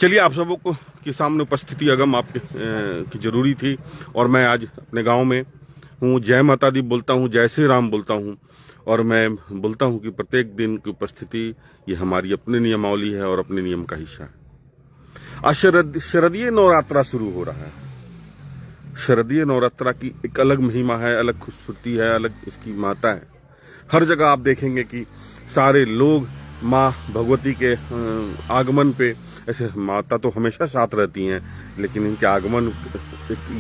चलिए, आप सबों को के सामने उपस्थिति अगम आपके की जरूरी थी और मैं आज अपने गांव में हूँ। जय माता दी बोलता हूँ, जय श्री राम बोलता हूँ और मैं बोलता हूँ कि प्रत्येक दिन की उपस्थिति ये हमारी अपनी नियमावली है और अपने नियम का हिस्सा है। आज शरदीय नवरात्रा शुरू हो रहा है। शरदीय नवरात्रा की एक अलग महिमा है, अलग खूबसूरती है, अलग इसकी माता है। हर जगह आप देखेंगे कि सारे लोग माँ भगवती के आगमन पे, ऐसे माता तो हमेशा साथ रहती हैं, लेकिन इनके आगमन,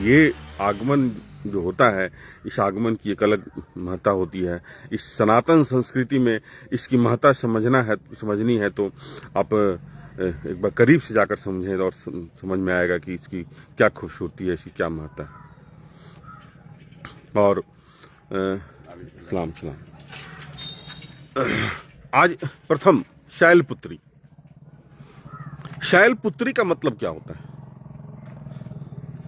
ये आगमन जो होता है, इस आगमन की एक अलग महत्ता होती है। इस सनातन संस्कृति में इसकी महत्ता समझनी है तो आप एक बार करीब से जाकर समझें और समझ में आएगा कि इसकी क्या खूबसूरती है, इसकी क्या महत्ता है। और सलाम। आज प्रथम शैलपुत्री। शैलपुत्री का मतलब क्या होता है?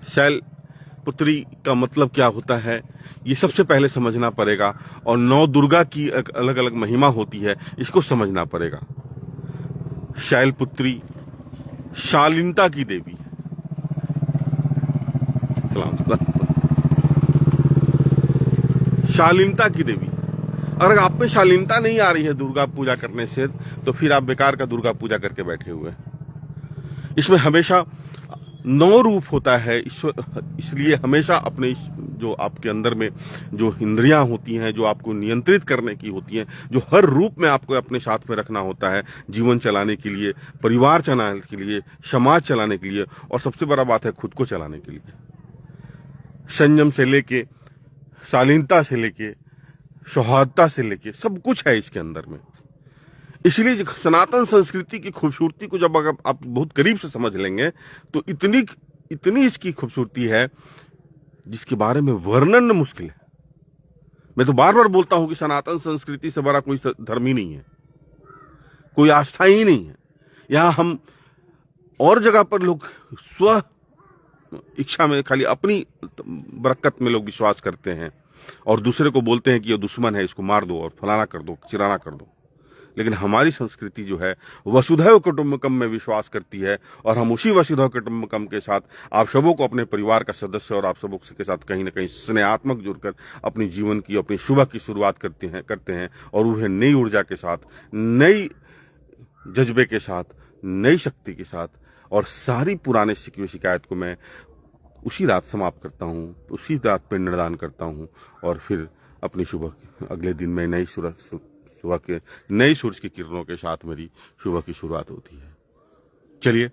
शैलपुत्री का मतलब क्या होता है, ये सबसे पहले समझना पड़ेगा। और नौ दुर्गा की अलग अलग महिमा होती है, इसको समझना पड़ेगा। शैलपुत्री शालीनता की देवी। शालीनता की देवी। अगर आप में शालीनता नहीं आ रही है दुर्गा पूजा करने से, तो फिर आप बेकार का दुर्गा पूजा करके बैठे हुए हैं। इसमें हमेशा 9 रूप होता है, इसलिए हमेशा अपने जो आपके अंदर में जो इंद्रियां होती हैं, जो आपको नियंत्रित करने की होती हैं, जो हर रूप में आपको अपने साथ में रखना होता है, जीवन चलाने के लिए, परिवार चलाने के लिए, समाज चलाने के लिए, और सबसे बड़ा बात है खुद को चलाने के लिए। संयम से लेके, शालीनता से लेके, सौहार्दता से लेके सब कुछ है इसके अंदर में। इसलिए सनातन संस्कृति की खूबसूरती को जब अगर आप बहुत करीब से समझ लेंगे तो इतनी इसकी खूबसूरती है जिसके बारे में वर्णन मुश्किल है। मैं तो बार बार बोलता हूं कि सनातन संस्कृति से बड़ा कोई धर्म ही नहीं है, कोई आस्था ही नहीं है। यहां हम और जगह पर लोग स्व इच्छा में, खाली अपनी बरकत में लोग विश्वास करते हैं और दूसरे को बोलते हैं कि ये दुश्मन है, इसको मार दो और फलाना कर दो, चिराना कर दो। लेकिन हमारी संस्कृति जो है वसुधैव कुटुंबकम में विश्वास करती है और हम उसी वसुधैव कुटुंबकम के साथ आप सबों को अपने परिवार का सदस्य और आप सबों के साथ कहीं ना कहीं स्नेहात्मक जुड़कर अपने जीवन की, अपनी सुबह की शुरुआत करते हैं और वह नई ऊर्जा के साथ, नई जज्बे के साथ, नई शक्ति के साथ, और सारी पुराने शिकायत को मैं उसी रात समाप्त करता हूँ, उसी रात पिंडदान करता हूँ और फिर अपनी सुबह अगले दिन में सुबह के नई सूरज की किरणों के साथ मेरी सुबह की शुरुआत होती है। चलिए,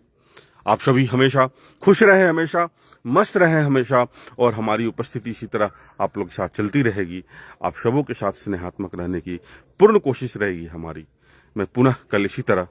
आप सभी हमेशा खुश रहे, हमेशा मस्त रहे हमेशा, और हमारी उपस्थिति इसी तरह आप लोग के साथ चलती रहेगी। आप सबों के साथ स्नेहात्मक रहने की पूर्ण कोशिश रहेगी हमारी। मैं पुनः कल इसी तरह